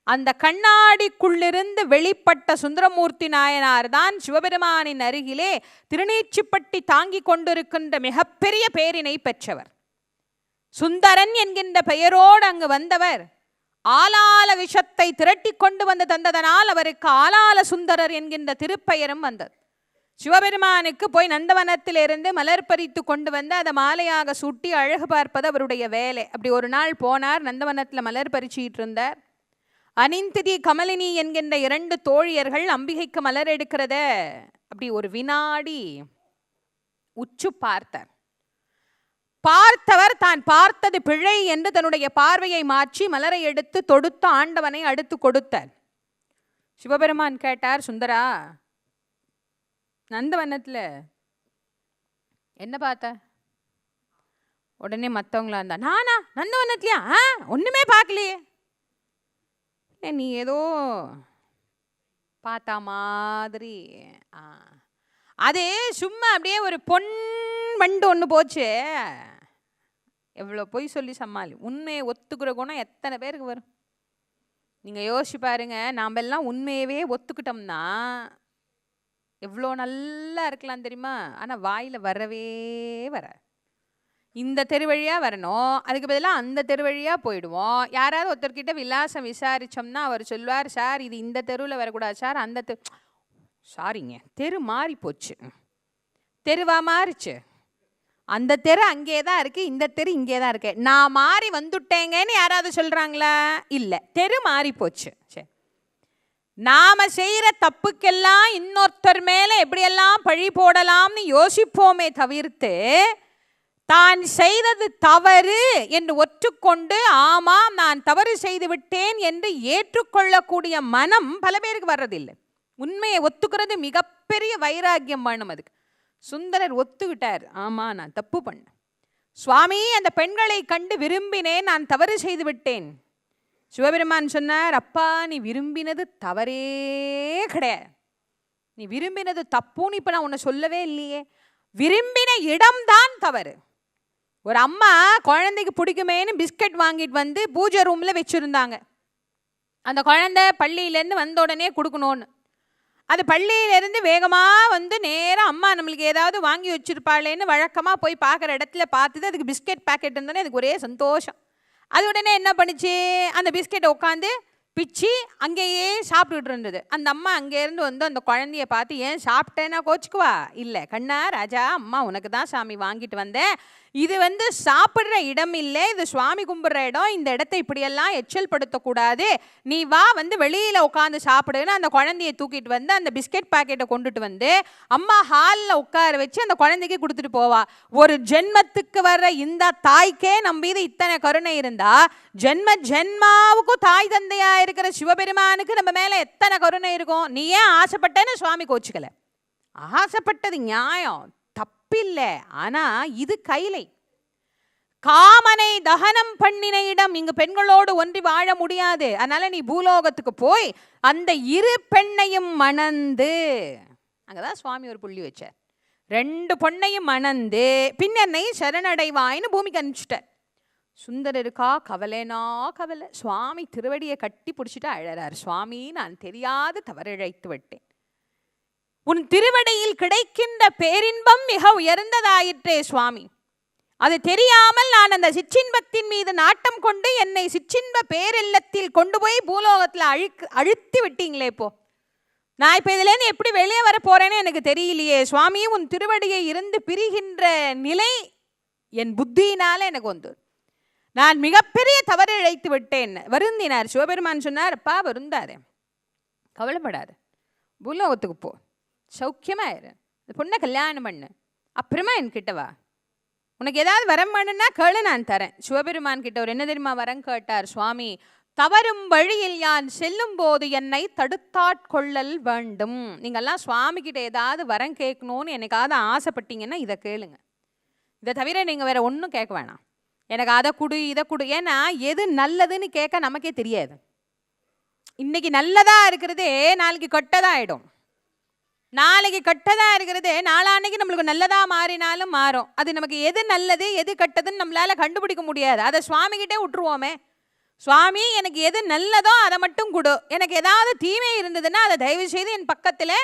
அந்த கண்ணாடிக்குள்ளிருந்து வெளிப்பட்ட சுந்தரமூர்த்தி நாயனார் தான் சிவபெருமானின் அருகிலே திருநீச்சிப்பட்டி தாங்கி கொண்டிருக்கின்ற மிகப்பெரிய பேரினை பெற்றவர். சுந்தரன் என்கின்ற பெயரோடு அங்கு வந்தவர் ஆலால விஷத்தை திரட்டி கொண்டு வந்து தந்ததனால் அவருக்கு ஆலால சுந்தரர் என்கின்ற திருப்பெயரும் வந்தது. சிவபெருமானுக்கு போய் நந்தவனத்திலிருந்து மலர் பறித்து கொண்டு வந்து அதை மாலையாக சூட்டி அழகு பார்ப்பது அவருடைய வேலை. அப்படி ஒரு நாள் போனார், நந்தவனத்தில் மலர் பறிச்சிட்டு இருந்தார். அனிந்திதி கமலினி என்கின்ற 2 தோழியர்கள் அம்பிகைக்கு மலர் எடுக்கிறத அப்படி ஒரு வினாடி உச்சு பார்த்தார். பார்த்தவர் தான் பார்த்தது பிழை என்று தன்னுடைய பார்வையை மாற்றி மலரை எடுத்து தொடுத்து ஆண்டவனை அடுத்து கொடுத்தார். சிவபெருமான் கேட்டார், சுந்தரா, நந்தவனத்தில் என்ன பார்த்த? உடனே மற்றவங்களா இருந்தா, நானா நந்தவனத்திலையா? ஒன்றுமே பார்க்கலையே. நீ ஏதோ பார்த்தா மாதிரி. அது சும்மா அப்படியே ஒரு பொன் வண்டு ஒன்று போச்சு. எவ்வளோ பொய் சொல்லி சமாளி. உண்மையை ஒத்துக்கிற குணம் எத்தனை பேருக்கு வரும்? நீங்கள் யோசிச்சு பாருங்க. நாம் எல்லாம் உண்மையவே ஒத்துக்கிட்டோம்னா எவ்வளோ நல்லா இருக்கலாம் தெரியுமா? ஆனால் வாயில் வரவே வர. இந்த தெரு வழியாக வரணும், அதுக்கு பதிலாக அந்த தெரு வழியாக போயிடுவோம். யாராவது ஒருத்தர்கிட்ட விலாசம் விசாரித்தோம்னா அவர் சொல்வார், சார் இது இந்த தெருவில் வரக்கூடாது சார், அந்த சாரிங்க தெரு மாறி போச்சு, தெருவா மாறிச்சு, அந்த தெரு அங்கே தான் இருக்குது, இந்த தெரு இங்கே தான் இருக்கு, நான் மாறி வந்துட்டேங்கன்னு யாராவது சொல்கிறாங்களா? இல்லை, தெரு மாறி போச்சு. சரி, நாம செய்கிற தப்புக்கெல்லாம் இன்னொருத்தர் மேலே எப்படியெல்லாம் பழி போடலாம்னு யோசிப்போமே தவிர்த்து தான் செய்தது தவறு என்று ஒற்றுக்கொண்டு ஆமாம் நான் தவறு செய்து விட்டேன் என்று ஏற்றுக்கொள்ளக்கூடிய மனம் பல பேருக்கு வர்றதில்லை. உண்மையை ஒத்துக்கிறது மிகப்பெரிய வைராக்கியம் வேணும். அதுக்கு சுந்தரர் ஒத்துக்கிட்டார், ஆமாம் நான் தப்பு பண்ணேன் சுவாமி, அந்த பெண்களை கண்டு விரும்பினேன், நான் தவறு செய்து விட்டேன். சிவபெருமான் சொன்னார், அப்பா நீ விரும்பினது தவறே கிடையாது, நீ விரும்பினது தப்புன்னு இப்போ நான் உன்னை சொல்லவே இல்லையே, விரும்பின இடம்தான் தவறு. ஒரு அம்மா குழந்தைக்கு பிடிக்குமேன்னு பிஸ்கட் வாங்கிட்டு வந்து பூஜை ரூமில் வச்சுருந்தாங்க. அந்த குழந்தை பள்ளியிலேருந்து வந்த உடனே கொடுக்கணும்னு. அது பள்ளியிலேருந்து வேகமாக வந்து நேராக அம்மா நம்மளுக்கு ஏதாவது வாங்கி வச்சுருப்பாளேன்னு வழக்கமாக போய் பார்க்குற இடத்துல பார்த்துது. அதுக்கு பிஸ்கெட் பேக்கெட் இருந்தோன்னே அதுக்கு ஒரே சந்தோஷம். அது உடனே என்ன பண்ணிச்சு, அந்த பிஸ்கெட்டை உட்காந்து பிச்சு அங்கேயே சாப்பிட்டுட்டு இருந்தது. அந்த அம்மா அங்கேருந்து வந்து அந்த குழந்தைய பார்த்து, ஏன் சாப்பிட்டேன்னா கோச்சுக்குவா? இல்லை கண்ணா ராஜா, அம்மா உனக்கு தான் சாமி வாங்கிட்டு வந்தேன், இது வந்து சாப்பிட்ற இடம் இல்லை, இது சுவாமி கும்பிட்ற இடம், இந்த இடத்தை இப்படியெல்லாம் எச்சல் படுத்தக்கூடாது, நீ வா வந்து வெளியில் உட்காந்து சாப்பிடுன்னு அந்த குழந்தைய தூக்கிட்டு வந்து அந்த பிஸ்கெட் பாக்கெட்டை கொண்டுட்டு வந்து அம்மா ஹாலில் உட்கார வச்சு அந்த குழந்தைக்கு கொடுத்துட்டு போவா. ஒரு ஜென்மத்துக்கு வர்ற இந்த தாய்க்கே நம்ம மீது இத்தனை கருணை இருந்தா, ஜென்ம ஜென்மாவுக்கும் தாய் தந்தையா இருக்கிற சிவபெருமானுக்கு நம்ம மேல எத்தனை கருணை இருக்கும்? நீ ஏன் ஆசைப்பட்டேன்னு சுவாமி கோச்சுக்கல. ஆசைப்பட்டது நியாயம், தப்பில்லை. ஆனா இது கைலை, காமனை தகனம் பண்ணின இடம், இங்கு பெண்களோடு ஒன்றி வாழ முடியாது. அதனால நீ பூலோகத்துக்கு போய் அந்த 2 பெண்ணையும் மணந்து, அங்கதான் சுவாமி ஒரு புள்ளி வச்சார், 2 பொண்ணையும் மணந்து பின்னனை சரணடைவாயின்னு பூமிக்கு அனுப்பிச்சிட்டார். சுந்தரருக்கா கவலைனா கவலை. சுவாமி திருவடியை கட்டி பிடிச்சிட்டு அழறார், சுவாமி நான் தெரியாது தவறிழைத்து விட்டேன், உன் திருவடியில் கிடைக்கின்ற பேரின்பம் மிக உயர்ந்ததாயிற்றே சுவாமி, அது தெரியாமல் நான் அந்த சிற்றின்பத்தின் மீது நாட்டம் கொண்டு என்னை சிற்றின்ப பேரெல்லத்தில் கொண்டு போய் பூலோகத்தில் அழுத்தி விட்டீங்களே, இப்போ நான் இப்போ இதுலேருந்து எப்படி வெளியே வர போறேன்னு எனக்கு தெரியலையே சுவாமி, உன் திருவடியை இருந்து பிரிகின்ற நிலை என் புத்தியினால எனக்கு வந்து நான் மிகப்பெரிய தவறு இழைத்து விட்டேன் வருந்தினார். சிவபெருமான் சொன்னார், அப்பா வருந்தாதே, கவலைப்படாத, பூலோகத்துக்கு போ, சௌக்கியமாயிரு, பொண்ணை கல்யாணம் பண்ணு, அப்புறமா என்கிட்ட வா, உனக்கு ஏதாவது வரம் பண்ணுன்னா கேளு நான் தரேன். சிவபெருமான் கிட்ட ஒரு என்ன தெரியுமா வரம் கேட்டார், சுவாமி தவறும் வழியில் யான் செல்லும் போது என்னை தடுத்தாட்கொள்ளல் வேண்டும். நீங்கள்லாம் சுவாமி கிட்ட ஏதாவது வரம் கேட்கணும்னு எனக்காவது ஆசைப்பட்டீங்கன்னா இதை கேளுங்க, இதை தவிர நீங்கள் வேற ஒன்றும் கேட்க வேணாம், எனக்கு அதை கொடு இதை கொடு. ஏன்னா எது நல்லதுன்னு கேட்க நமக்கே தெரியாது. இன்னைக்கு நல்லதா இருக்கிறதே நாளைக்கு கெட்டதா ஆயிடும், நாளைக்கு கெட்டதா இருக்கிறது நாளான்னைக்கு நம்மளுக்கு நல்லதா மாறினாலும் மாறும். அது நமக்கு எது நல்லது எது கெட்டதுன்னு நம்மளால கண்டுபிடிக்க முடியாது. அதை சுவாமி கிட்டே விட்டுருவோமே. சுவாமி எனக்கு எது நல்லதோ அதை மட்டும் கொடு, எனக்கு ஏதாவது தீமை இருந்ததுன்னா அதை தயவு செய்து என் பக்கத்தில்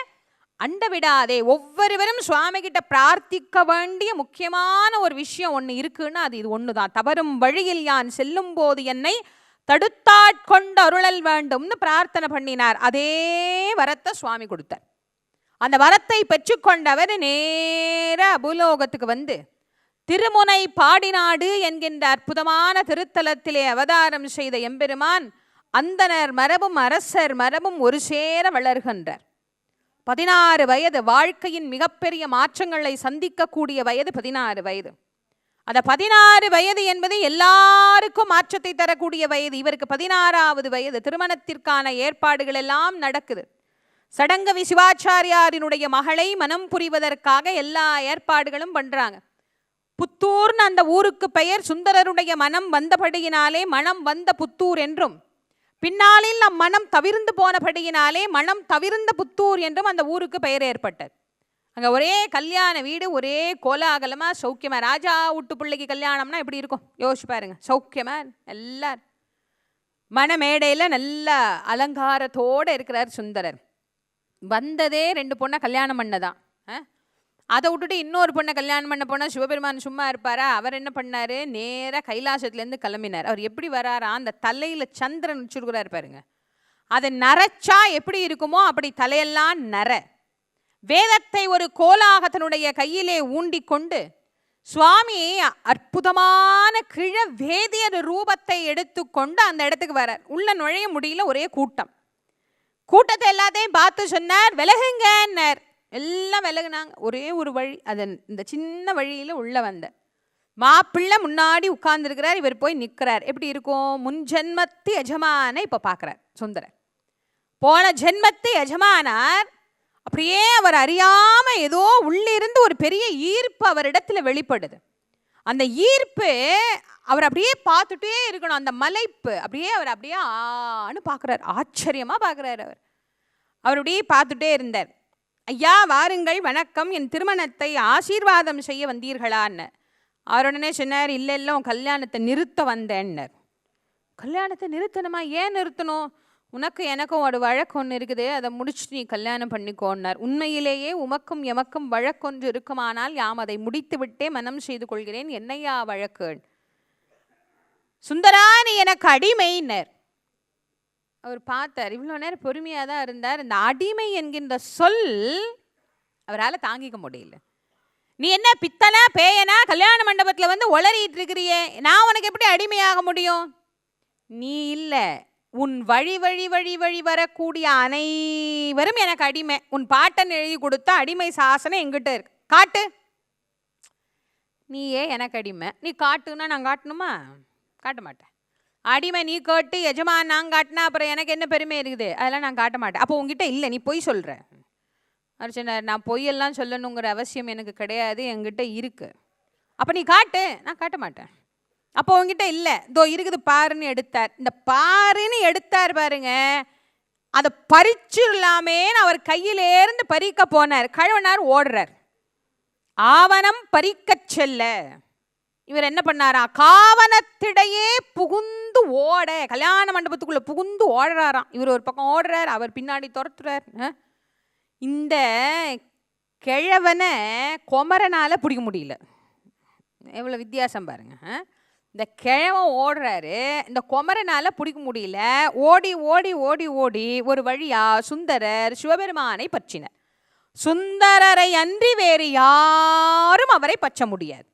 அண்ட விடாதே. ஒவ்வொருவரும் சுவாமி கிட்ட பிரார்த்திக்க வேண்டிய முக்கியமான ஒரு விஷயம் ஒன்று இருக்குன்னா அது இது ஒன்று தான். தவறும் வழியில் யான் செல்லும் போது என்னை தடுத்தாட்கொண்டு அருளல் வேண்டும்னு பிரார்த்தனை பண்ணினார். அதே வரத்தை சுவாமி கொடுத்தார். அந்த வரத்தை பெற்றுக்கொண்டவர் நேர பூலோகத்துக்கு வந்து திருமுனை பாடிநாடு என்கின்ற அற்புதமான திருத்தலத்திலே அவதாரம் செய்த எம்பெருமான் அந்தனர் மரபும் அரசர் மரபும் ஒரு சேர வளர்கின்றார். 16 வயது, வாழ்க்கையின் மிகப்பெரிய மாற்றங்களை சந்திக்கக்கூடிய வயது 16 வயது. அந்த 16 வயது என்பது எல்லாருக்கும் மாற்றத்தை தரக்கூடிய வயது. இவருக்கு 16வது வயது. திருமணத்திற்கான ஏற்பாடுகள் எல்லாம் நடக்குது. சடங்கவி சிவாச்சாரியாரினுடைய மகளை மனம் புரிவதற்காக எல்லா ஏற்பாடுகளும் பண்றாங்க. புத்தூர்னு அந்த ஊருக்கு பெயர். சுந்தரருடைய மனம் வந்தபடியினாலே மனம் வந்த புத்தூர் என்றும், பின்னாளில் நம் மனம் தவிர்ந்து போனபடியினாலே மனம் தவிர்ந்த புத்தூர் என்றும் அந்த ஊருக்கு பெயர் ஏற்பட்டது. அங்கே ஒரே கல்யாண வீடு, ஒரே கோலாகலமா சௌக்கியமா. ராஜா வீட்டு பிள்ளைக்கு கல்யாணம்னா எப்படி இருக்கும் யோசிச்சு பாருங்க. சௌக்கியமா எல்லாரும் மணமேடையில் நல்ல அலங்காரத்தோடு இருக்கிறார் சுந்தரர். வந்ததே 2 பொண்ணை கல்யாணம் பண்ணதான். அதை விட்டுட்டு இன்னொரு பொண்ணை கல்யாணம் பண்ண போனால் சிவபெருமான் சும்மா இருப்பாரா? அவர் என்ன பண்ணார், நேராக கைலாசத்துலேருந்து கிளம்பினார். அவர் எப்படி வராரா, அந்த தலையில் சந்திரன் வச்சுருக்கிறார் பாருங்க. அதை நரைச்சா எப்படி இருக்குமோ அப்படி தலையெல்லாம் நர. வேதத்தை ஒரு கோலாகத்தினுடைய கையிலே ஊண்டி கொண்டு சுவாமி அற்புதமான கிழ வேதியர் ரூபத்தை எடுத்துக்கொண்டு அந்த இடத்துக்கு வரார். உள்ள நுழைய முடியல, ஒரே கூட்டம். கூட்டத்தை எல்லாத்தையும் பார்த்து சொன்னார், விலகுங்கன்னார். எல்லாம் விலகுனாங்க. ஒரே ஒரு வழி, அது இந்த சின்ன வழியில் உள்ள வந்த மாப்பிள்ளை முன்னாடி உட்கார்ந்துருக்கிறார். இவர் போய் நிற்கிறார். எப்படி இருக்கும், முன் ஜென்மத்து எஜமான இப்போ பார்க்குறார் சுந்தரர். போன ஜென்மத்து எஜமானார். அப்படியே அவர் அறியாமல் ஏதோ உள்ளிருந்து ஒரு பெரிய ஈர்ப்பு அவரிடத்துல வெளிப்படுது. அந்த ஈர்ப்பு அவர் அப்படியே பார்த்துட்டே இருக்கணும். அந்த மலைப்பு அப்படியே அவர் அப்படியே ஆன்னு பார்க்குறார். ஆச்சரியமாக பார்க்குறார். அவர் அப்படியே பார்த்துட்டே இருந்தார். ஐயா வாருங்கள், வணக்கம், என் திருமணத்தை ஆசீர்வாதம் செய்ய வந்தீர்களான்னு. அவர் உடனே சொன்னார், இல்லை இல்லை உன் கல்யாணத்தை நிறுத்த வந்தேன்னார். கல்யாணத்தை நிறுத்தணுமா? ஏன் நிறுத்தணும்? உனக்கு எனக்கும் ஒரு வழக்கு ஒன்று இருக்குது, அதை முடிச்சுட்டு நீ கல்யாணம் பண்ணிக்கோன்னார். உண்மையிலேயே உமக்கும் எமக்கும் வழக்கொன்று இருக்குமானால் யாம் அதை முடித்து விட்டே மனம் செய்து கொள்கிறேன். என்னையா வழக்கு? சுந்தரா நீ எனக்கு அடிமைன்னர். அவர் பார்த்தார். இவ்வளோ நேரம் பொறுமையாக தான் இருந்தார். இந்த அடிமை என்கின்ற சொல் அவரால் தாங்கிக்க முடியல. நீ என்ன பித்தனா பேயனா கல்யாண மண்டபத்தில் வந்து உளறிட்டு இருக்கிறியே, நான் உனக்கு எப்படி அடிமையாக முடியும்? நீ இல்லை, உன் வழி வழி வழி வழி வரக்கூடிய அனைவரும் எனக்கு அடிமை. உன் பாட்டன் எழுதி கொடுத்த அடிமை சாசனம் எங்கிட்ட இருக்கு, காட்டு. நீயே எனக்கு அடிமை, நீ காட்டுன்னா நான் காட்டணுமா? காட்ட மாட்டேன். அடிமை நீ கேட்டு எஜமான் நான் காட்டினா அப்புறம் எனக்கு என்ன பெருமை இருக்குது? அதெல்லாம் நான் காட்ட மாட்டேன். அப்போ உங்ககிட்ட இல்லை, நீ பொய் சொல்கிற. அர்ச்சனர், நான் பொய்யெல்லாம் சொல்லணுங்கிற அவசியம் எனக்கு கிடையாது, என்கிட்ட இருக்கு. அப்போ நீ காட்டு. நான் காட்ட மாட்டேன். அப்போ உங்ககிட்ட இல்லை, இதோ இருக்குது பாருன்னு எடுத்தார். இந்த பாருன்னு எடுத்தார் பாருங்க, அதை பறிச்சிடலாமேன்னு அவர் கையிலேருந்து பறிக்க போனார். கழுவனார், ஓடுறார். ஆவணம் பறிக்கச் செல்ல இவர் என்ன பண்ணாரா, காவனத்திடையே புகுந்து ஓட, கல்யாண மண்டபத்துக்குள்ள புகுந்து ஓடுறாராம். இவர் ஒரு பக்கம் ஓடுறார், அவர் பின்னாடி துரத்துறார். இந்த கிழவனை குமரனால பிடிக்க முடியல. எவ்வளோ வித்தியாசம் பாருங்க. இந்த கிழவன் ஓடுறாரு, இந்த குமரனால பிடிக்க முடியல. ஓடி ஓடி ஓடி ஓடி ஒரு வழியா சுந்தரர் சிவபெருமானை பற்றினார். சுந்தரரை அன்றி வேறு யாரும் அவரை பற்ற முடியாது.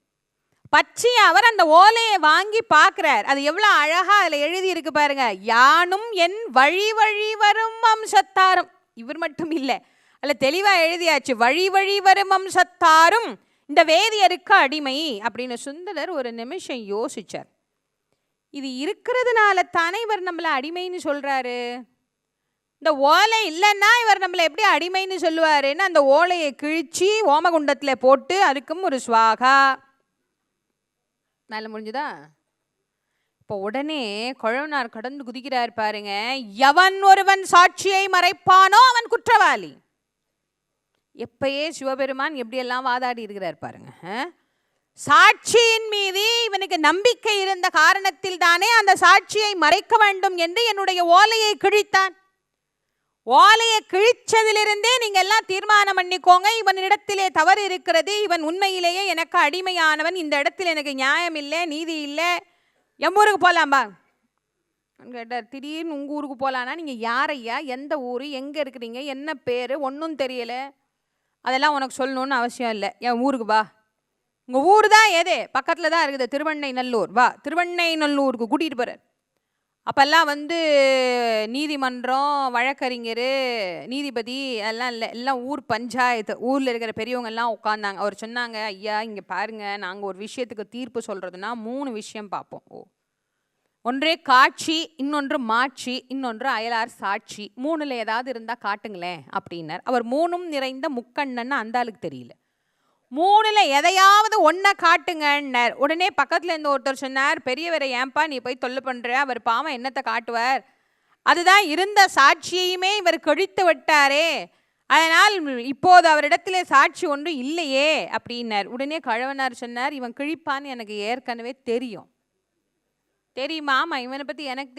பற்றி அவர் அந்த ஓலையை வாங்கி பார்க்கிறார். அது எவ்வளோ அழகா அதில் எழுதி இருக்கு பாருங்க. யானும் என் வழி வழி வரும் வம்சத்தாரும். இவர் மட்டும் இல்லை, அதில் தெளிவாக எழுதியாச்சு, வழி வழி வரும் வம்சத்தாரும் இந்த வேதியருக்கு அடிமை அப்படின்னு. சுந்தரர் ஒரு நிமிஷம் யோசிச்சார். இது இருக்கிறதுனால தானே இவர் நம்மளை அடிமைன்னு சொல்றாரு. இந்த ஓலை இல்லைன்னா இவர் நம்மளை எப்படி அடிமைன்னு சொல்லுவாருன்னு அந்த ஓலையை கிழிச்சு ஓமகுண்டத்தில் போட்டு அதுக்கும் ஒரு ஸ்வாகா மேலே முடிஞ்சுதா. இப்போ உடனே குழவனார் கடந்து குதிக்கிறார் பாருங்க. எவன் ஒருவன் சாட்சியை மறைப்பானோ அவன் குற்றவாளி. எப்பயே சிவபெருமான் எப்படியெல்லாம் வாதாடி இருக்கிறார் பாருங்க. சாட்சியின் மீது இவனுக்கு நம்பிக்கை இருந்த காரணத்தில் தானே அந்த சாட்சியை மறைக்க வேண்டும் என்று என்னுடைய ஓலையை கிழித்தான். ஓலையை கிழிச்சதிலிருந்தே நீங்க எல்லாம் தீர்மானம் பண்ணிக்கோங்க, இவனிடத்திலே தவறு இருக்கிறது, இவன் உண்மையிலேயே எனக்கு அடிமையானவன், இந்த இடத்துல எனக்கு நியாயம் இல்லை, நீதி இல்லை, எம் ஊருக்கு போகலாம்பா கேட்டார். திடீர்னு உங்கள் ஊருக்கு போகலான்னா நீங்கள் யாரையா, எந்த ஊர், எங்கே இருக்கிறீங்க, என்ன பேர், ஒன்றும் தெரியலை, அதெல்லாம் உனக்கு சொல்லணுன்னு அவசியம் இல்லை, என் ஊருக்கு வா. உங்கள் ஊர் தான் எது பக்கத்தில் தான் இருக்குது, திருவெண்ணைநல்லூர், வா திருவெண்ணைநல்லூருக்கு கூட்டிகிட்டு போகிறார். அப்போல்லாம் நீதிமன்றம், வழக்கறிஞர், நீதிபதி அதெல்லாம் இல்லை, எல்லாம் ஊர் பஞ்சாயத்து, ஊரில் இருக்கிற பெரியவங்க எல்லாம் உட்காந்தாங்க. அவர் சொன்னாங்க, ஐயா இங்கே பாருங்கள், நாங்கள் ஒரு விஷயத்துக்கு தீர்ப்பு சொல்கிறதுனா 3 விஷயம் பார்ப்போம். ஒன்றே காட்சி, இன்னொன்று மாட்சி, இன்னொன்று அயலார் சாட்சி, 3ல் ஏதாவது இருந்தால் காட்டுங்களேன் அப்படின்னார். அவர் 3ம் நிறைந்த முக்கண்ணன்னு அந்த ஆளுக்கு தெரியல. 3ல் எதையாவது ஒன்றை காட்டுங்கன்னார். உடனே பக்கத்தில் இருந்த ஒருத்தர் சொன்னார், பெரியவரை ஏன்பா நீ போய் தொல்லை பண்ணுற, அவர் பாவம் என்னத்தை காட்டுவார், அதுதான் இருந்த சாட்சியையுமே இவர் கழித்து விட்டாரே, அதனால் இப்போது அவரிடத்துல சாட்சி ஒன்று இல்லையே அப்படின்னார். உடனே கழவனார் சொன்னார், இவன் கிழிப்பான்னு எனக்கு ஏற்கனவே தெரியும். தெரியுமா? இவனை பற்றி எனக்கு